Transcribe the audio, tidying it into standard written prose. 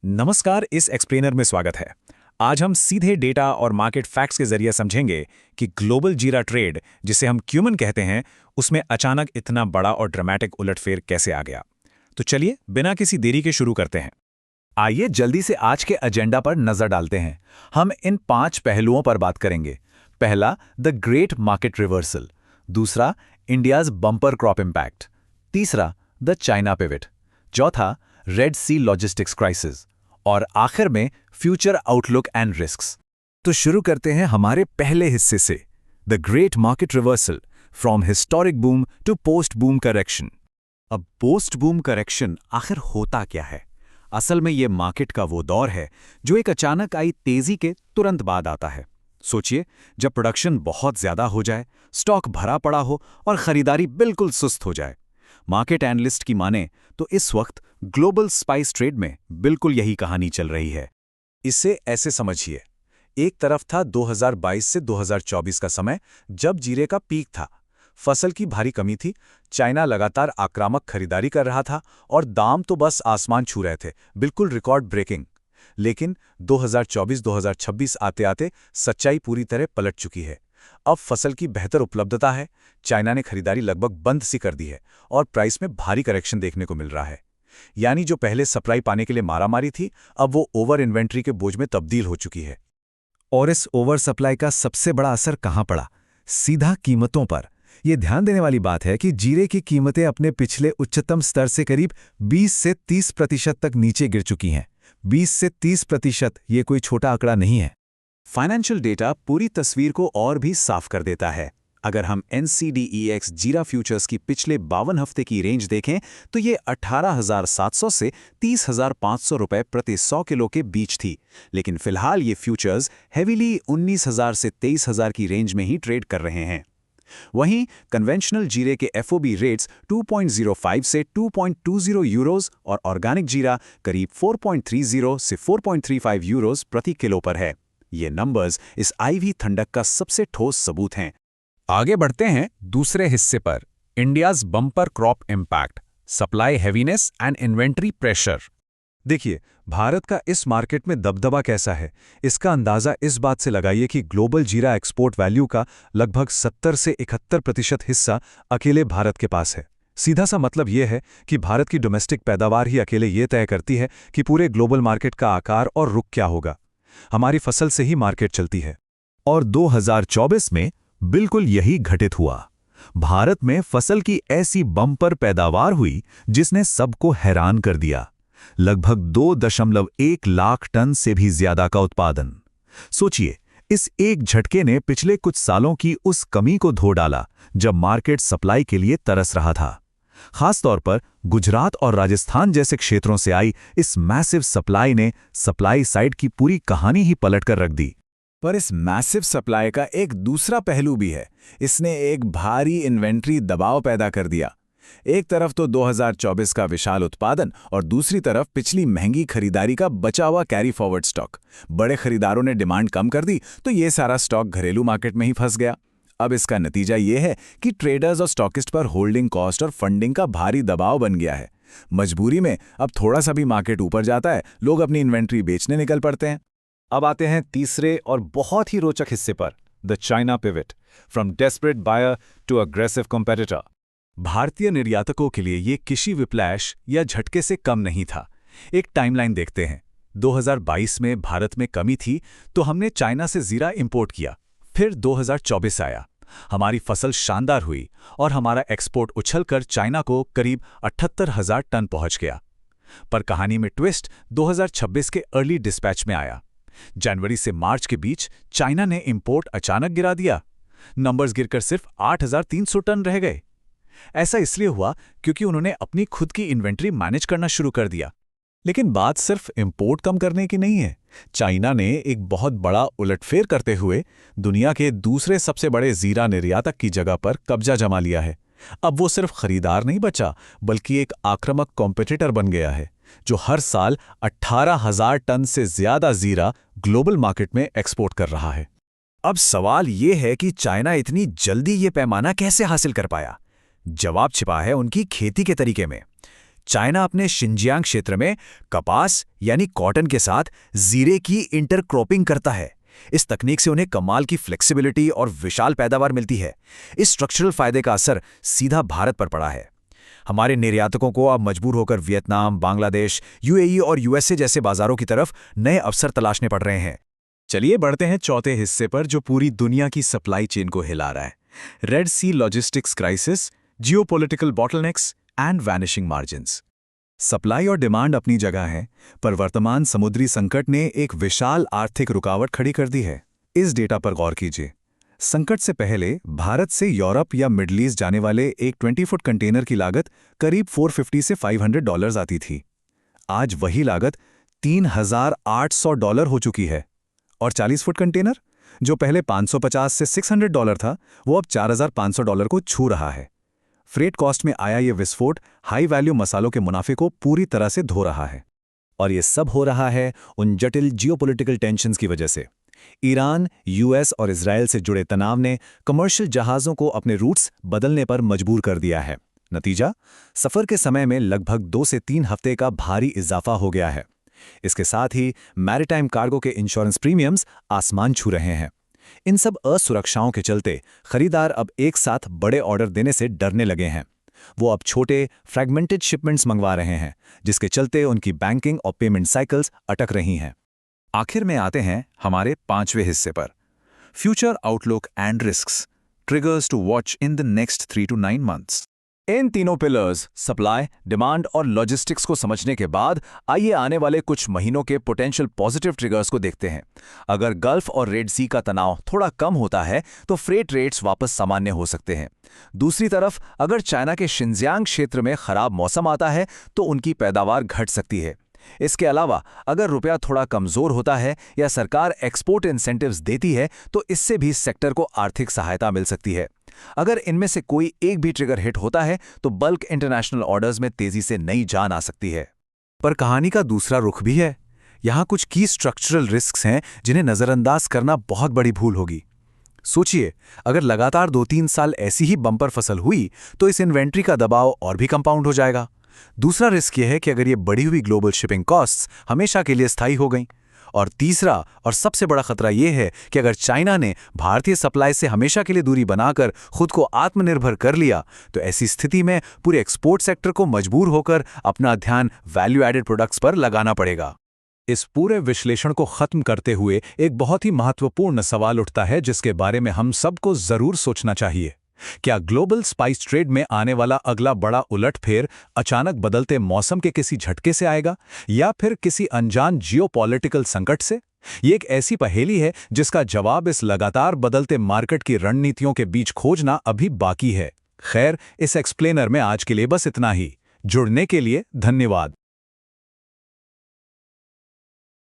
नमस्कार, इस एक्सप्लेनर में स्वागत है। आज हम सीधे डेटा और मार्केट फैक्ट्स के जरिए समझेंगे कि ग्लोबल जीरा ट्रेड, जिसे हम क्यूमन कहते हैं, उसमें अचानक इतना बड़ा और ड्रामेटिक उलटफेर कैसे आ गया। तो चलिए बिना किसी देरी के शुरू करते हैं। आइए जल्दी से आज के एजेंडा पर नजर डालते हैं। हम इन 5 पहलुओं पर बात करेंगे। पहला, द ग्रेट मार्केट रिवर्सल। दूसरा, इंडियाज बम्पर क्रॉप इम्पैक्ट। तीसरा, द चाइना पिवट। चौथा, रेड सी लॉजिस्टिक्स क्राइसिस। और आखिर में, फ्यूचर आउटलुक एंड रिस्क्स। तो शुरू करते हैं हमारे पहले हिस्से से, the great market reversal, from historic boom to post boom correction. अब पोस्ट बूम करेक्शन आखिर होता क्या है? असल में ये मार्केट का वो दौर है जो एक अचानक आई तेजी के तुरंत बाद आता है। सोचिए, जब प्रोडक्शन बहुत ज्यादा हो जाए, स्टॉक भरा पड़ा हो और खरीदारी बिल्कुल सुस्त हो जाए। मार्केट एनालिस्ट की माने तो इस वक्त ग्लोबल स्पाइस ट्रेड में बिल्कुल यही कहानी चल रही है। इसे ऐसे समझिए, एक तरफ था 2022 से 2024 का समय, जब जीरे का पीक था। फसल की भारी कमी थी, चाइना लगातार आक्रामक खरीदारी कर रहा था और दाम तो बस आसमान छू रहे थे, बिल्कुल रिकॉर्ड ब्रेकिंग। लेकिन 2024-2026 आते आते सच्चाई पूरी तरह पलट चुकी है। अब फसल की बेहतर उपलब्धता है, चाइना ने खरीदारी लगभग बंद सी कर दी है और प्राइस में भारी करेक्शन देखने को मिल रहा है। यानी जो पहले सप्लाई पाने के लिए मारामारी थी, अब वो ओवर इन्वेंट्री के बोझ में तब्दील हो चुकी है। और इस ओवर सप्लाई का सबसे बड़ा असर कहां पड़ा? सीधा कीमतों पर। यह ध्यान देने वाली बात है कि जीरे की कीमतें अपने पिछले उच्चतम स्तर से करीब 20 से 30% तक नीचे गिर चुकी हैं। 20 से 30% ये कोई छोटा आंकड़ा नहीं है। फाइनेंशियल डेटा पूरी तस्वीर को और भी साफ कर देता है। अगर हम NCDEX जीरा फ्यूचर्स की पिछले 52 हफ्ते की रेंज देखें तो ये 18,700 से 30,500 रुपए प्रति 100 किलो के बीच थी। लेकिन फिलहाल ये फ्यूचर्स हेवीली 19,000 से 23,000 की रेंज में ही ट्रेड कर रहे हैं। वहीं कन्वेंशनल जीरे के FOB रेट्स 2.05 से 2.20 यूरोज और ऑर्गेनिक जीरा करीब 4.30 से 4.35 यूरोज प्रति किलो पर है। ये नंबर्स इस IV ठंडक का सबसे ठोस सबूत हैं। आगे बढ़ते हैं दूसरे हिस्से पर, India's bumper crop impact, supply heaviness and inventory pressure. देखिए, भारत का इस मार्केट में दबदबा कैसा है, इसका अंदाजा इस बात से लगाइए कि ग्लोबल जीरा एक्सपोर्ट वैल्यू का लगभग 70 से 71% हिस्सा अकेले भारत के पास है। सीधा सा मतलब यह है कि भारत की डोमेस्टिक पैदावार ही अकेले ये तय करती है कि पूरे ग्लोबल मार्केट का आकार और रुख क्या होगा। हमारी फसल से ही मार्केट चलती है। और 2024 में बिल्कुल यही घटित हुआ। भारत में फसल की ऐसी बम्पर पैदावार हुई जिसने सबको हैरान कर दिया। लगभग 2.1 लाख टन से भी ज्यादा का उत्पादन। सोचिए, इस एक झटके ने पिछले कुछ सालों की उस कमी को धो डाला जब मार्केट सप्लाई के लिए तरस रहा था। खासतौर पर गुजरात और राजस्थान जैसे क्षेत्रों से आई इस मैसिव सप्लाई ने सप्लाई साइड की पूरी कहानी ही पलटकर रख दी। पर इस मैसिव सप्लाई का एक दूसरा पहलू भी है। इसने एक भारी इन्वेंट्री दबाव पैदा कर दिया। एक तरफ तो 2024 का विशाल उत्पादन और दूसरी तरफ पिछली महंगी खरीदारी का बचा हुआ कैरी फॉरवर्ड स्टॉक। बड़े खरीदारों ने डिमांड कम कर दी तो ये सारा स्टॉक घरेलू मार्केट में ही फंस गया। अब इसका नतीजा ये है कि ट्रेडर्स और स्टॉकिस्ट पर होल्डिंग कॉस्ट और फंडिंग का भारी दबाव बन गया है। मजबूरी में अब थोड़ा सा भी मार्केट ऊपर जाता है, लोग अपनी इन्वेंट्री बेचने निकल पड़ते हैं। अब आते हैं तीसरे और बहुत ही रोचक हिस्से पर, the China pivot, from desperate buyer to aggressive competitor. भारतीय निर्यातकों के लिए ये किसी विप्लैश या झटके से कम नहीं था। एक टाइमलाइन देखते हैं। 2022 में भारत में कमी थी तो हमने चाइना से जीरा इंपोर्ट किया। फिर 2024 आया, हमारी फसल शानदार हुई और हमारा एक्सपोर्ट उछलकर चाइना को करीब 78,000 टन पहुंच गया। पर कहानी में ट्विस्ट 2026 के अर्ली डिस्पैच में आया। जनवरी से मार्च के बीच चाइना ने इंपोर्ट अचानक गिरा दिया। नंबर्स गिरकर सिर्फ 8,300 टन रह गए। ऐसा इसलिए हुआ क्योंकि उन्होंने अपनी खुद की इन्वेंट्री मैनेज करना शुरू कर दिया। लेकिन बात सिर्फ इंपोर्ट कम करने की नहीं है। चाइना ने एक बहुत बड़ा उलटफेर करते हुए दुनिया के दूसरे सबसे बड़े जीरा निर्यातक की जगह पर कब्जा जमा लिया है। अब वो सिर्फ खरीदार नहीं बचा, बल्कि एक आक्रामक कॉम्पिटिटर बन गया है जो हर साल 18,000 टन से ज्यादा जीरा ग्लोबल मार्केट में एक्सपोर्ट कर रहा है। अब सवाल ये है कि चाइना इतनी जल्दी ये पैमाना कैसे हासिल कर पाया? जवाब छिपा है उनकी खेती के तरीके में। चाइना अपने शिनजियांग क्षेत्र में कपास यानी कॉटन के साथ जीरे की इंटरक्रॉपिंग करता है। इस तकनीक से उन्हें कमाल की फ्लेक्सिबिलिटी और विशाल पैदावार मिलती है। इस स्ट्रक्चरल फायदे का असर सीधा भारत पर पड़ा है। हमारे निर्यातकों को अब मजबूर होकर वियतनाम, बांग्लादेश, यूएई और यूएसए जैसे बाजारों की तरफ नए अवसर तलाशने पड़ रहे हैं। चलिए बढ़ते हैं चौथे हिस्से पर, जो पूरी दुनिया की सप्लाई चेन को हिला रहा है। Red Sea logistics crisis, geopolitical bottlenecks and vanishing margins. Supply और डिमांड अपनी जगह है, पर वर्तमान समुद्री संकट ने एक विशाल आर्थिक रुकावट खड़ी कर दी है। इस डेटा पर गौर कीजिए। संकट से पहले भारत से यूरोप या मिडल ईस्ट जाने वाले एक 20 फुट कंटेनर की लागत करीब $450 से $500 आती थी। आज वही लागत $3,800 हो चुकी है। और 40 फुट कंटेनर, जो पहले $550 से $600 था, वो अब $4,500 को छू रहा है। फ्रेट कॉस्ट में आया ये विस्फोट हाई वैल्यू मसालों के मुनाफे को पूरी तरह से धो रहा है। और ये सब हो रहा है उन जटिल जियोपॉलिटिकल टेंशन्स की वजह से। ईरान, यूएस और इजराइल से जुड़े तनाव ने कमर्शियल जहाज़ों को अपने रूट्स बदलने पर मजबूर कर दिया है। नतीजा, सफ़र के समय में लगभग 2 से 3 हफ्ते का भारी इजाफा हो गया है। इसके साथ ही मैरिटाइम कार्गो के इंश्योरेंस प्रीमियम्स आसमान छू रहे हैं। इन सब असुरक्षाओं के चलते खरीदार अब एक साथ बड़े ऑर्डर देने से डरने लगे हैं। वो अब छोटे फ्रैगमेंटेड शिपमेंट्स मंगवा रहे हैं, जिसके चलते उनकी बैंकिंग और पेमेंट साइकिल्स अटक रही हैं। आखिर में आते हैं हमारे 5वें हिस्से पर, future outlook and risks, triggers to watch in the next 3 to 9 months। इन तीनों पिलर्स, सप्लाई, डिमांड और लॉजिस्टिक्स को समझने के बाद आइए आने वाले कुछ महीनों के पोटेंशियल पॉजिटिव ट्रिगर्स को देखते हैं। अगर गल्फ और रेड सी का तनाव थोड़ा कम होता है तो फ्रेट रेट्स वापस सामान्य हो सकते हैं। दूसरी तरफ अगर चाइना के शिनजियांग क्षेत्र में खराब मौसम आता है तो उनकी पैदावार घट सकती है। इसके अलावा अगर रुपया थोड़ा कमजोर होता है या सरकार एक्सपोर्ट इंसेंटिव्स देती है तो इससे भी सेक्टर को आर्थिक सहायता मिल सकती है। अगर इनमें से कोई एक भी ट्रिगर हिट होता है तो बल्क इंटरनेशनल ऑर्डर्स में तेजी से नई जान आ सकती है। पर कहानी का दूसरा रुख भी है। यहाँ कुछ की स्ट्रक्चरल रिस्क्स हैं जिन्हें नजरअंदाज करना बहुत बड़ी भूल होगी। सोचिए, अगर लगातार 2-3 साल ऐसी ही बम्पर फसल हुई तो इस इन्वेंट्री का दबाव और भी कंपाउंड हो जाएगा। दूसरा रिस्क यह है कि अगर ये बढ़ी हुई ग्लोबल शिपिंग कॉस्ट्स हमेशा के लिए स्थायी हो गईं। और तीसरा और सबसे बड़ा खतरा यह है कि अगर चाइना ने भारतीय सप्लाई से हमेशा के लिए दूरी बनाकर खुद को आत्मनिर्भर कर लिया तो ऐसी स्थिति में पूरे एक्सपोर्ट सेक्टर को मजबूर होकर अपना ध्यान वैल्यू एडेड प्रोडक्ट्स पर लगाना पड़ेगा। इस पूरे विश्लेषण को खत्म करते हुए एक बहुत ही महत्वपूर्ण सवाल उठता है जिसके बारे में हम सबको जरूर सोचना चाहिए। क्या ग्लोबल स्पाइस ट्रेड में आने वाला अगला बड़ा उलटफेर अचानक बदलते मौसम के किसी झटके से आएगा या फिर किसी अनजान जियोपॉलिटिकल संकट से? ये एक ऐसी पहेली है जिसका जवाब इस लगातार बदलते मार्केट की रणनीतियों के बीच खोजना अभी बाकी है। खैर, इस एक्सप्लेनर में आज के लिए बस इतना ही। जुड़ने के लिए धन्यवाद।